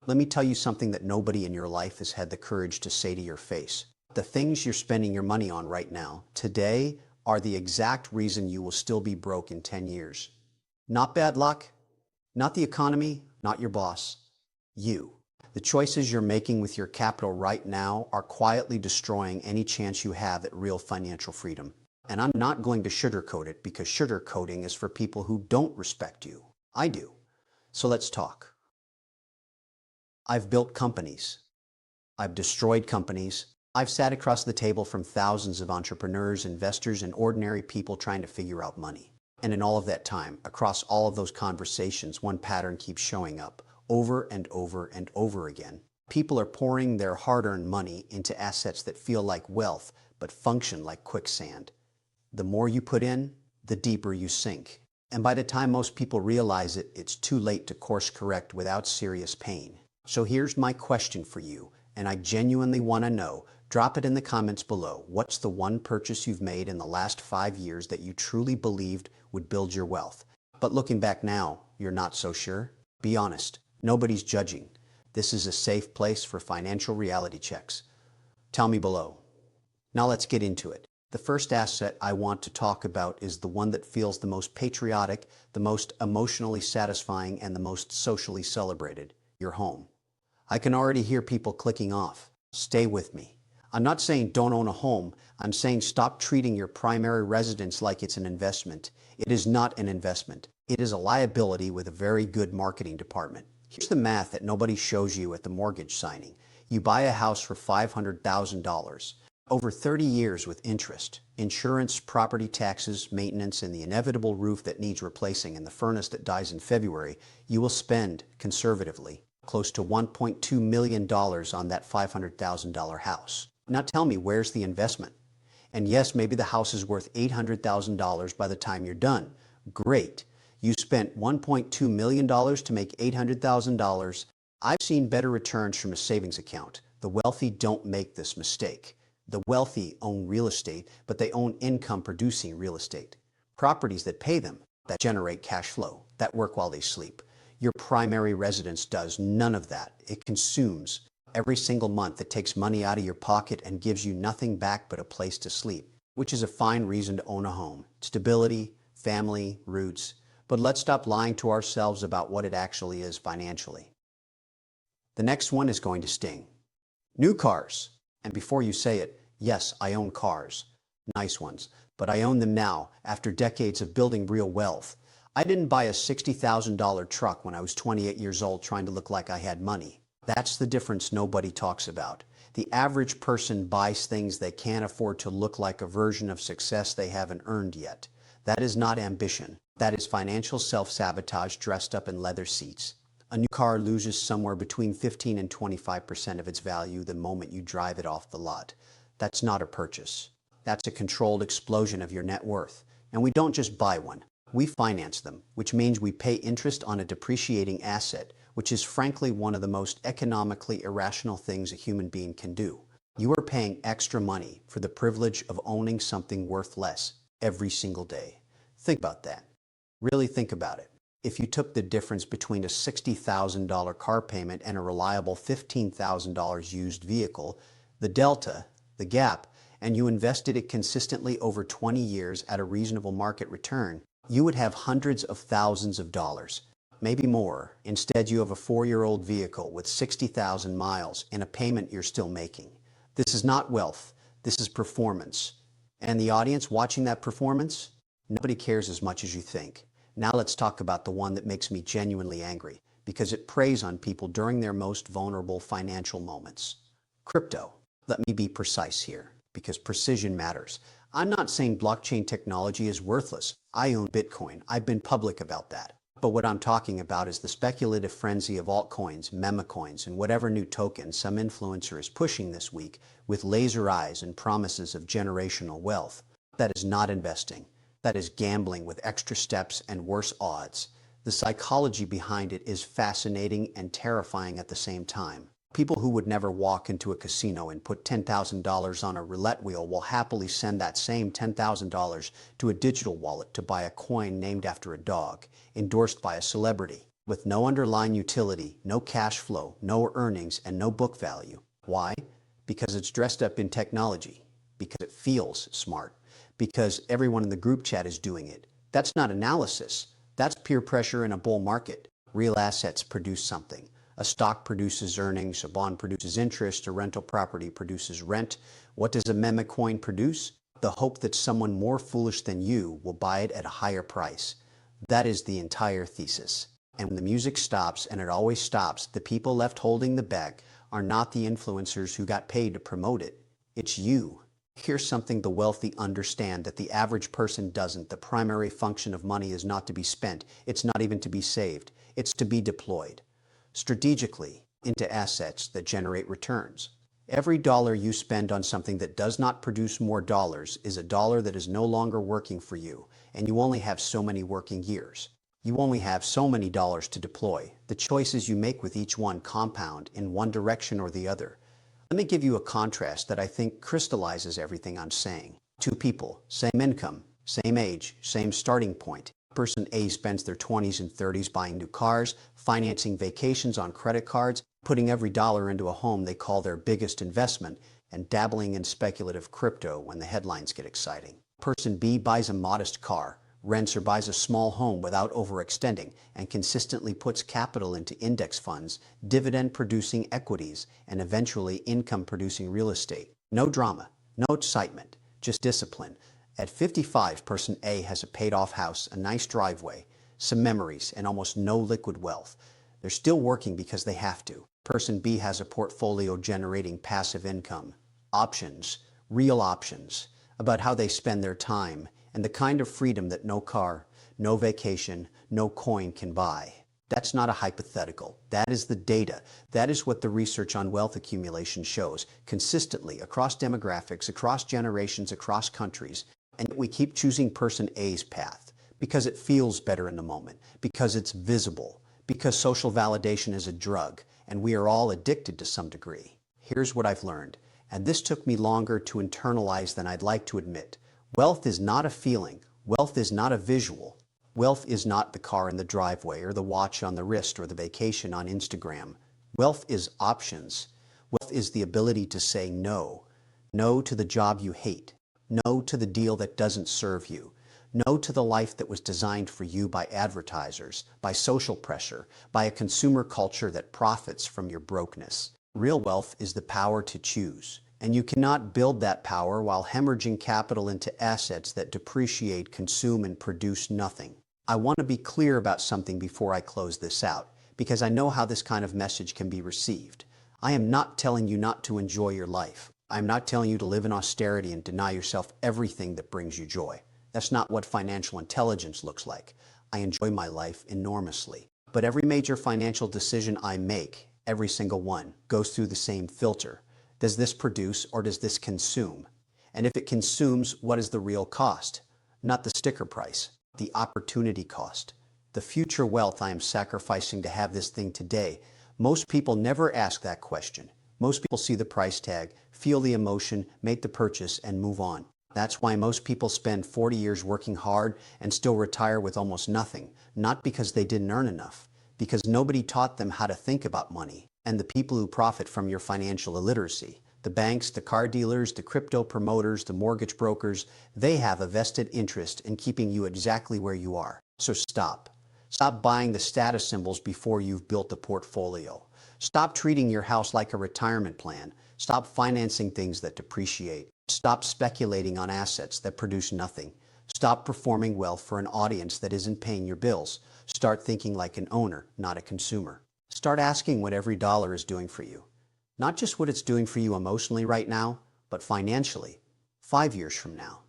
Let me tell you something that nobody in your life has had the courage to say to your face. The things you're spending your money on right now, today, are the exact reason you will still be broke in 10 years. Not bad luck, not the economy, not your boss. You. The choices you're making with your capital right now are quietly destroying any chance you have at real financial freedom. And I'm not going to sugarcoat it, because sugarcoating is for people who don't respect you. I do. So let's talk. I've built companies. I've destroyed companies. I've sat across the table from thousands of entrepreneurs, investors, and ordinary people trying to figure out money. And in all of that time, across all of those conversations, one pattern keeps showing up over and over and over again. People are pouring their hard-earned money into assets that feel like wealth, but function like quicksand. The more you put in, the deeper you sink. And by the time most people realize it, it's too late to course correct without serious pain. So here's my question for you, and I genuinely want to know. Drop it in the comments below. What's the one purchase you've made in the last 5 years that you truly believed would build your wealth? But looking back now, you're not so sure? Be honest. Nobody's judging. This is a safe place for financial reality checks. Tell me below. Now let's get into it. The first asset I want to talk about is the one that feels the most patriotic, the most emotionally satisfying, and the most socially celebrated: your home. I can already hear people clicking off. Stay with me. I'm not saying don't own a home. I'm saying stop treating your primary residence like it's an investment. It is not an investment. It is a liability with a very good marketing department. Here's the math that nobody shows you at the mortgage signing. You buy a house for $500,000. Over 30 years with interest, insurance, property taxes, maintenance, and the inevitable roof that needs replacing and the furnace that dies in February, you will spend, conservatively, close to $1.2 million on that $500,000 house. Now tell me, where's the investment? And yes, maybe the house is worth $800,000 by the time you're done. Great. You spent $1.2 million to make $800,000. I've seen better returns from a savings account. The wealthy don't make this mistake. The wealthy own real estate, but they own income-producing real estate. Properties that pay them, that generate cash flow, that work while they sleep. Your primary residence does none of that. It consumes. Every single month it takes money out of your pocket and gives you nothing back but a place to sleep, which is a fine reason to own a home. Stability, family, roots. But let's stop lying to ourselves about what it actually is financially. The next one is going to sting. New cars. And before you say it, yes, I own cars. Nice ones. But I own them now, after decades of building real wealth. I didn't buy a $60,000 truck when I was 28 years old trying to look like I had money. That's the difference nobody talks about. The average person buys things they can't afford to look like a version of success they haven't earned yet. That is not ambition. That is financial self-sabotage dressed up in leather seats. A new car loses somewhere between 15 and 25% of its value the moment you drive it off the lot. That's not a purchase. That's a controlled explosion of your net worth. And we don't just buy one. We finance them, which means we pay interest on a depreciating asset, which is frankly one of the most economically irrational things a human being can do. You are paying extra money for the privilege of owning something worth less every single day. Think about that. Really think about it. If you took the difference between a $60,000 car payment and a reliable $15,000 used vehicle, the delta, the gap, and you invested it consistently over 20 years at a reasonable market return, you would have hundreds of thousands of dollars, maybe more. Instead, you have a 4-year-old vehicle with 60,000 miles and a payment you're still making. This is not wealth. This is performance. And the audience watching that performance? Nobody cares as much as you think. Now let's talk about the one that makes me genuinely angry, because it preys on people during their most vulnerable financial moments. Crypto. Let me be precise here, because precision matters. I'm not saying blockchain technology is worthless. I own Bitcoin. I've been public about that. But what I'm talking about is the speculative frenzy of altcoins, meme coins, and whatever new token some influencer is pushing this week with laser eyes and promises of generational wealth. That is not investing. That is gambling with extra steps and worse odds. The psychology behind it is fascinating and terrifying at the same time. People who would never walk into a casino and put $10,000 on a roulette wheel will happily send that same $10,000 to a digital wallet to buy a coin named after a dog, endorsed by a celebrity. with no underlying utility, no cash flow, no earnings, and no book value. Why? Because it's dressed up in technology, because it feels smart, because everyone in the group chat is doing it. That's not analysis. That's peer pressure in a bull market. Real assets produce something. A stock produces earnings, a bond produces interest, a rental property produces rent. What does a meme coin produce? The hope that someone more foolish than you will buy it at a higher price. That is the entire thesis. And when the music stops, and it always stops, the people left holding the bag are not the influencers who got paid to promote it. It's you. Here's something the wealthy understand that the average person doesn't. The primary function of money is not to be spent. It's not even to be saved. It's to be deployed strategically into assets that generate returns. Every dollar you spend on something that does not produce more dollars is a dollar that is no longer working for you, and you only have so many working years. You only have so many dollars to deploy. The choices you make with each one compound in one direction or the other. Let me give you a contrast that I think crystallizes everything I'm saying. Two people, same income, same age, same starting point. Person A spends their 20s and 30s buying new cars, financing vacations on credit cards, putting every dollar into a home they call their biggest investment, and dabbling in speculative crypto when the headlines get exciting. Person B buys a modest car, rents or buys a small home without overextending, and consistently puts capital into index funds, dividend-producing equities, and eventually income-producing real estate. No drama, no excitement, just discipline. At 55, person A has a paid-off house, a nice driveway, some memories, and almost no liquid wealth. They're still working because they have to. Person B has a portfolio generating passive income, options, real options, about how they spend their time, and the kind of freedom that no car, no vacation, no coin can buy. That's not a hypothetical. That is the data. That is what the research on wealth accumulation shows consistently across demographics, across generations, across countries. And we keep choosing person A's path because it feels better in the moment, because it's visible, because social validation is a drug, and we are all addicted to some degree. Here's what I've learned, and this took me longer to internalize than I'd like to admit. Wealth is not a feeling. Wealth is not a visual. Wealth is not the car in the driveway or the watch on the wrist or the vacation on Instagram. Wealth is options. Wealth is the ability to say no. No to the job you hate. No to the deal that doesn't serve you. No to the life that was designed for you by advertisers, by social pressure, by a consumer culture that profits from your brokenness. Real wealth is the power to choose. And you cannot build that power while hemorrhaging capital into assets that depreciate, consume, and produce nothing. I want to be clear about something before I close this out, because I know how this kind of message can be received. I am not telling you not to enjoy your life. I'm not telling you to live in austerity and deny yourself everything that brings you joy. That's not what financial intelligence looks like. I enjoy my life enormously. But every major financial decision I make, every single one, goes through the same filter. Does this produce or does this consume? And if it consumes, what is the real cost? Not the sticker price, the opportunity cost. The future wealth I am sacrificing to have this thing today. Most people never ask that question. Most people see the price tag, feel the emotion, make the purchase, and move on. That's why most people spend 40 years working hard and still retire with almost nothing. Not because they didn't earn enough, because nobody taught them how to think about money. And the people who profit from your financial illiteracy, the banks, the car dealers, the crypto promoters, the mortgage brokers, they have a vested interest in keeping you exactly where you are. So stop. Stop buying the status symbols before you've built the portfolio. Stop treating your house like a retirement plan. Stop financing things that depreciate. Stop speculating on assets that produce nothing. Stop performing wealth for an audience that isn't paying your bills. Start thinking like an owner, not a consumer. Start asking what every dollar is doing for you. Not just what it's doing for you emotionally right now, but financially. 5 years from now.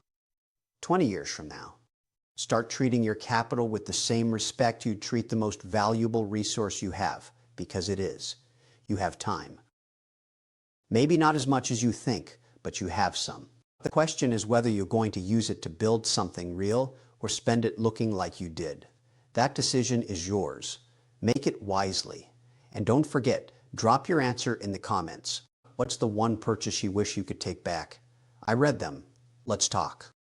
20 years from now. Start treating your capital with the same respect you'd treat the most valuable resource you have, because it is. You have time. Maybe not as much as you think, but you have some. The question is whether you're going to use it to build something real or spend it looking like you did. That decision is yours. Make it wisely. And don't forget, drop your answer in the comments. What's the one purchase you wish you could take back? I read them. Let's talk.